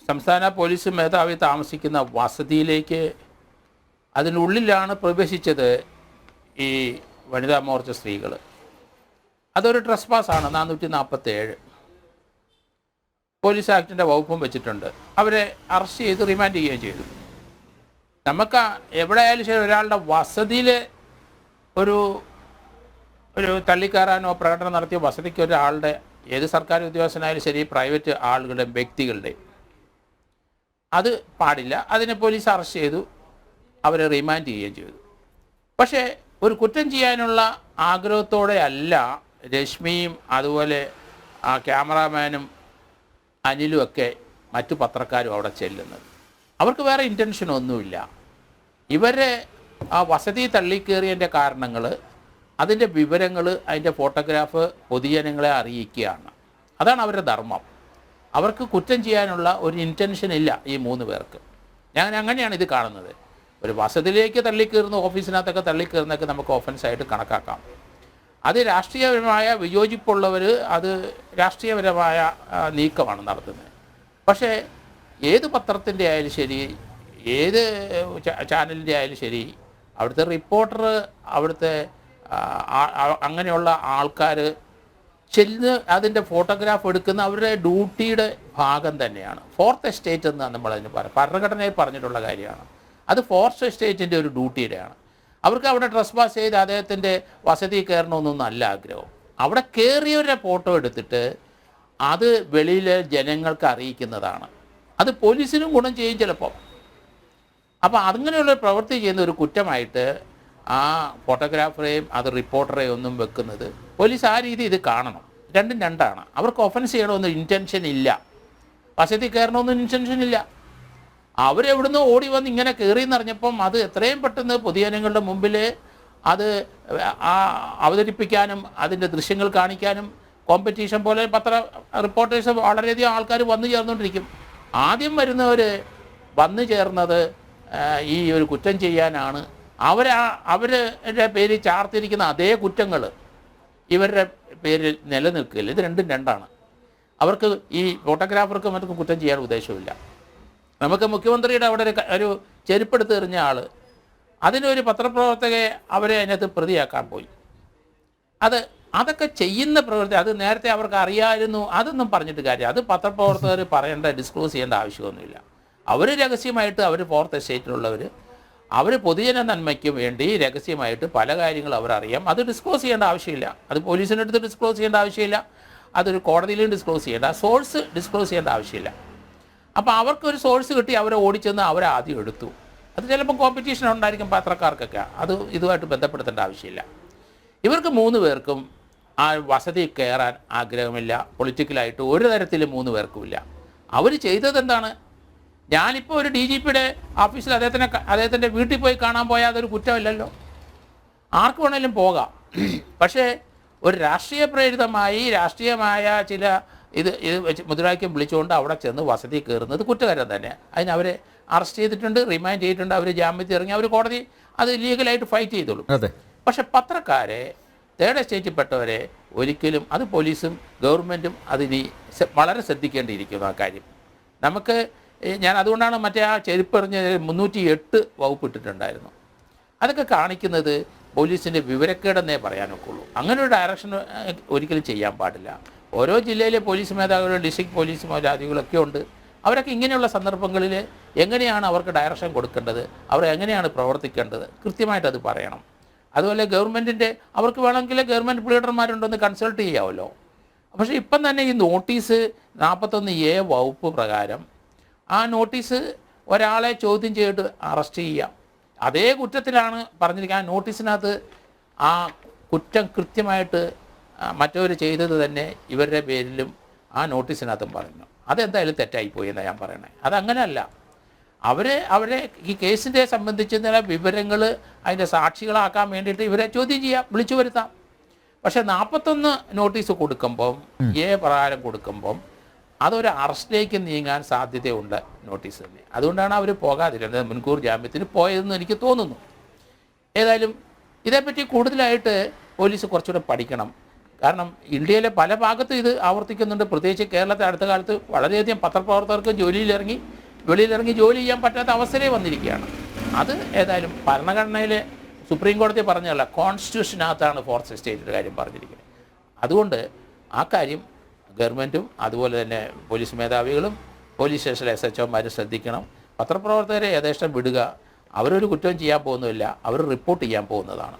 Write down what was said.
സംസ്ഥാന പോലീസ് മേധാവി താമസിക്കുന്ന വസതിയിലേക്ക് അതിനുള്ളിലാണ് പ്രവേശിച്ചത് ഈ വനിതാ മോർച്ച സ്ത്രീകൾ. അതൊരു ട്രസ്പാസാണ്, 447 പോലീസ് ആക്ടിൻ്റെ വകുപ്പും വെച്ചിട്ടുണ്ട്. അവരെ അറസ്റ്റ് ചെയ്ത് റിമാൻഡ് ചെയ്യുകയും ചെയ്തു. നമുക്ക് എവിടെയായാലും ശരി ഒരാളുടെ വസതിയിൽ ഒരു തള്ളിക്കയറാനോ പ്രകടനം നടത്തിയ വസതിക്ക് ഒരാളുടെ, ഏത് സർക്കാർ ഉദ്യോഗസ്ഥനായാലും ശരി പ്രൈവറ്റ് ആളുകളുടെയും വ്യക്തികളുടെയും, അത് പാടില്ല. അതിനെ പോലീസ് അറസ്റ്റ് ചെയ്തു, അവരെ റിമാൻഡ് ചെയ്യുകയും ചെയ്തു. പക്ഷേ ഒരു കുറ്റം ചെയ്യാനുള്ള ആഗ്രഹത്തോടെ അല്ല രശ്മിയും അതുപോലെ ആ ക്യാമറാമാനും അനിലും ഒക്കെ മറ്റു പത്രക്കാരും അവിടെ ചെല്ലുന്നത്. അവർക്ക് വേറെ ഇൻറ്റൻഷനൊന്നുമില്ല. ഇവരെ ആ വസതി തള്ളിക്കയറിയതിൻ്റെ കാരണങ്ങൾ, അതിൻ്റെ വിവരങ്ങൾ, അതിൻ്റെ ഫോട്ടോഗ്രാഫ് പൊതുജനങ്ങളെ അറിയിക്കുകയാണ്. അതാണ് അവരുടെ ധർമ്മം. അവർക്ക് കുറ്റം ചെയ്യാനുള്ള ഒരു ഇൻറ്റൻഷൻ ഇല്ല ഈ 3 പേർക്ക്. ഞാൻ അങ്ങനെയാണ് ഇത് കാണുന്നത്. ഒരു വസതിയിലേക്ക് തള്ളിക്കയറുന്ന, ഓഫീസിനകത്തൊക്കെ തള്ളിക്കയറുന്നതൊക്കെ നമുക്ക് ഓഫൻസായിട്ട് കണക്കാക്കാം. അത് രാഷ്ട്രീയപരമായ വിയോജിപ്പുള്ളവർ അത് രാഷ്ട്രീയപരമായ നീക്കമാണ് നടത്തുന്നത്. പക്ഷേ ഏത് പത്രത്തിൻ്റെ ആയാലും ശരി, ഏത് ചാനലിൻ്റെ ആയാലും ശരി, അവിടുത്തെ റിപ്പോർട്ടർ, അവിടുത്തെ അങ്ങനെയുള്ള ആൾക്കാർ ചെല്ലുന്ന അതിൻ്റെ ഫോട്ടോഗ്രാഫ് എടുക്കുന്ന അവരുടെ ഡ്യൂട്ടിയുടെ ഭാഗം തന്നെയാണ്. ഫോർത്ത് എസ്റ്റേറ്റ് എന്ന് നമ്മളതിന് ഭരണഘടനയിൽ പറഞ്ഞിട്ടുള്ള കാര്യമാണ്. അത് ഫോർത്ത് എസ്റ്റേറ്റിൻ്റെ ഒരു ഡ്യൂട്ടിയുടെയാണ്. അവർക്ക് അവിടെ ട്രസ്പാസ് ചെയ്ത് അദ്ദേഹത്തിൻ്റെ വസതി കയറണമെന്നൊന്നും നല്ല ആഗ്രഹം. അവിടെ കയറിയവരുടെ ഫോട്ടോ എടുത്തിട്ട് അത് വെളിയിലെ ജനങ്ങൾക്ക് അറിയിക്കുന്നതാണ്. അത് പോലീസിനും ഗുണം ചെയ്യും ചിലപ്പോൾ. അപ്പോൾ അങ്ങനെയുള്ള പ്രവൃത്തി ചെയ്യുന്ന ഒരു കുറ്റമായിട്ട് ആ ഫോട്ടോഗ്രാഫറെയും അത് റിപ്പോർട്ടറെയും ഒന്നും വെക്കുന്നത് പോലീസ് ആ രീതി ഇത് കാണണം. രണ്ടും രണ്ടാണ്. അവർക്ക് ഒഫൻസ് ചെയ്യണമെന്ന് ഇൻറ്റൻഷൻ ഇല്ല, വസതി കയറണമെന്നും ഇൻറ്റൻഷൻ ഇല്ല. അവരെവിടുന്ന് ഓടി വന്ന് ഇങ്ങനെ കയറിയെന്നറിഞ്ഞപ്പം അത് എത്രയും പെട്ടെന്ന് പൊതുജനങ്ങളുടെ മുമ്പിൽ അത് അവതരിപ്പിക്കാനും അതിൻ്റെ ദൃശ്യങ്ങൾ കാണിക്കാനും കോമ്പറ്റീഷൻ പോലെ പത്ര റിപ്പോർട്ടേഴ്സ് വളരെയധികം ആൾക്കാർ വന്നു ചേർന്നുകൊണ്ടിരിക്കും. ആദ്യം വരുന്നവർ വന്നു ചേർന്നത് ഈ ഒരു കുറ്റം ചെയ്യാനാണ്. അവരുടെ പേരിൽ ചാർത്തിരിക്കുന്ന അതേ കുറ്റങ്ങൾ ഇവരുടെ പേരിൽ നിലനിൽക്കില്ല. ഇത് രണ്ടും രണ്ടാണ്. അവർക്ക് ഈ ഫോട്ടോഗ്രാഫർക്ക് മറ്റൊക്കെ കുറ്റം ചെയ്യാൻ ഉദ്ദേശമില്ല. നമുക്ക് മുഖ്യമന്ത്രിയുടെ അവിടെ ഒരു ചെരുപ്പെടുത്ത് എറിഞ്ഞ ആൾ, അതിനൊരു പത്രപ്രവർത്തകയെ അവരെ അതിനകത്ത് പ്രതിയാക്കാൻ പോയി. അതൊക്കെ ചെയ്യുന്ന പ്രവൃത്തി അത് നേരത്തെ അവർക്ക് അറിയാമായിരുന്നു, അതൊന്നും പറഞ്ഞിട്ട് കാര്യം. അത് പത്രപ്രവർത്തകർ പറയേണ്ട, ഡിസ്ക്ലോസ് ചെയ്യേണ്ട ആവശ്യമൊന്നുമില്ല. അവർ രഹസ്യമായിട്ട്, അവർ ഫോർത്ത് എസ്റ്റേറ്റിലുള്ളവർ, അവർ പൊതുജന നന്മയ്ക്ക് വേണ്ടി രഹസ്യമായിട്ട് പല കാര്യങ്ങളും അവരറിയാം. അത് ഡിസ്ക്ലോസ് ചെയ്യേണ്ട ആവശ്യമില്ല. അത് പോലീസിൻ്റെ അടുത്ത് ഡിസ്ക്ലോസ് ചെയ്യേണ്ട ആവശ്യമില്ല. അതൊരു കോടതിയിലും ഡിസ്ക്ലോസ് ചെയ്യേണ്ട, സോഴ്സ് ഡിസ്ക്ലോസ് ചെയ്യേണ്ട ആവശ്യമില്ല. അപ്പോൾ അവർക്കൊരു സോഴ്സ് കിട്ടി, അവരെ ഓടിച്ചെന്ന് അവരെ ആദ്യം എടുത്തു. അത് ചിലപ്പോൾ കോമ്പറ്റീഷൻ ഉണ്ടായിരിക്കും പത്രക്കാർക്കൊക്കെ, അത് ഇതുമായിട്ട് ബന്ധപ്പെടുത്തേണ്ട ആവശ്യമില്ല. ഇവർക്ക് 3 പേർക്കും ആ വസതി കയറാൻ ആഗ്രഹമില്ല. പൊളിറ്റിക്കലായിട്ട് ഒരു തരത്തിലും 3 പേർക്കുമില്ല. അവർ ചെയ്തത് എന്താണ്? ഞാനിപ്പോൾ ഒരു DGPയുടെ ഓഫീസിൽ അദ്ദേഹത്തിൻ്റെ വീട്ടിൽ പോയി കാണാൻ പോയാൽ അതൊരു കുറ്റമില്ലല്ലോ, ആർക്ക് വേണമെങ്കിലും പോകാം. പക്ഷേ ഒരു രാഷ്ട്രീയ പ്രേരിതമായി രാഷ്ട്രീയമായ ചില ഇത് മുദ്രാവാക്യം വിളിച്ചുകൊണ്ട് അവിടെ ചെന്ന് വസതി കയറുന്നത് കുറ്റകരം തന്നെ. അവരെ അറസ്റ്റ് ചെയ്തിട്ടുണ്ട്, റിമാൻഡ് ചെയ്തിട്ടുണ്ട്, അവർ ജാമ്യത്തിൽ ഇറങ്ങി, അവർ കോടതി അത് ലീഗലായിട്ട് ഫൈറ്റ് ചെയ്തോളും. പക്ഷെ പത്രക്കാരെ, തേർഡ് എസ്റ്റേറ്റിൽപ്പെട്ടവരെ ഒരിക്കലും, അത് പോലീസും ഗവൺമെൻറ്റും അതിന് വളരെ ശ്രദ്ധിക്കേണ്ടിയിരിക്കുന്നു ആ കാര്യം. ഞാൻ അതുകൊണ്ടാണ് മറ്റേ ആ ചെരുപ്പെറിഞ്ഞ് 308 വകുപ്പ് ഇട്ടിട്ടുണ്ടായിരുന്നു. അതൊക്കെ കാണിക്കുന്നത് പോലീസിൻ്റെ വിവരക്കേടെന്നേ പറയാനൊക്കുള്ളൂ. അങ്ങനെ ഒരു ഡയറക്ഷൻ ഒരിക്കലും ചെയ്യാൻ പാടില്ല. ഓരോ ജില്ലയിലെ പോലീസ് മേധാവികളും ഡിസ്ട്രിക്ട് പോലീസ് മേധാവികളൊക്കെ ഉണ്ട്. അവരൊക്കെ ഇങ്ങനെയുള്ള സന്ദർഭങ്ങളിൽ എങ്ങനെയാണ് അവർക്ക് ഡയറക്ഷൻ കൊടുക്കേണ്ടത്, അവർ എങ്ങനെയാണ് പ്രവർത്തിക്കേണ്ടത്, കൃത്യമായിട്ട് അത് പറയണം. അതുപോലെ ഗവൺമെൻറ്റിൻ്റെ, അവർക്ക് വേണമെങ്കിൽ ഗവൺമെൻറ് ലീഡർമാരുണ്ടെന്ന് കൺസൾട്ട് ചെയ്യാമല്ലോ. പക്ഷേ ഇപ്പം തന്നെ ഈ നോട്ടീസ് 41A വകുപ്പ് പ്രകാരം ആ നോട്ടീസ് ഒരാളെ ചോദ്യം ചെയ്തിട്ട് അറസ്റ്റ് ചെയ്യാം. അതേ കുറ്റത്തിലാണ് പറഞ്ഞിരിക്കുക. ആ നോട്ടീസിനകത്ത് ആ കുറ്റം കൃത്യമായിട്ട് മറ്റവർ ചെയ്തത് തന്നെ ഇവരുടെ പേരിലും ആ നോട്ടീസിനകത്തും പറഞ്ഞു. അതെന്തായാലും തെറ്റായിപ്പോയി എന്നാണ് ഞാൻ പറയണേ. അതങ്ങനെയല്ല. അവരെ ഈ കേസിനെ സംബന്ധിച്ച് വിവരങ്ങൾ അതിൻ്റെ സാക്ഷികളാക്കാൻ വേണ്ടിയിട്ട് ഇവരെ ചോദ്യം ചെയ്യാം, വിളിച്ചു വരുത്താം. പക്ഷേ 41 നോട്ടീസ് കൊടുക്കുമ്പം, പ്രകാരം കൊടുക്കുമ്പം അതൊരു അറസ്റ്റിലേക്ക് നീങ്ങാൻ സാധ്യതയുണ്ട് നോട്ടീസ് തന്നെ. അതുകൊണ്ടാണ് അവർ പോകാതിരുന്നത്, മുൻകൂർ ജാമ്യത്തിന് പോയതെന്ന് എനിക്ക് തോന്നുന്നു. ഏതായാലും ഇതേപ്പറ്റി കൂടുതലായിട്ട് പോലീസ് കുറച്ചുകൂടെ പഠിക്കണം. കാരണം ഇന്ത്യയിലെ പല ഭാഗത്തും ഇത് ആവർത്തിക്കുന്നുണ്ട്. പ്രത്യേകിച്ച് കേരളത്തെ അടുത്ത കാലത്ത് വളരെയധികം പത്രപ്രവർത്തകർക്ക് വെളിയിലിറങ്ങി ജോലി ചെയ്യാൻ പറ്റാത്ത അവസരമേ വന്നിരിക്കുകയാണ്. അത് ഏതായാലും ഭരണഘടനയിലെ സുപ്രീം കോടതി പറഞ്ഞതല്ല, കോൺസ്റ്റിറ്റ്യൂഷനകത്താണ് ഫോർത്ത് എസ്റ്റേറ്റിൻ്റെ കാര്യം പറഞ്ഞിരിക്കുന്നത്. അതുകൊണ്ട് ആ കാര്യം ഗവൺമെൻറ്റും അതുപോലെ തന്നെ പോലീസ് മേധാവികളും പോലീസ് സ്റ്റേഷനിലെ SHOമാരും ശ്രദ്ധിക്കണം. പത്രപ്രവർത്തകരെ യഥേഷ്ടം വിടുക. അവരൊരു കുറ്റവും ചെയ്യാൻ പോകുന്നില്ല, അവർ റിപ്പോർട്ട് ചെയ്യാൻ പോകുന്നതാണ്.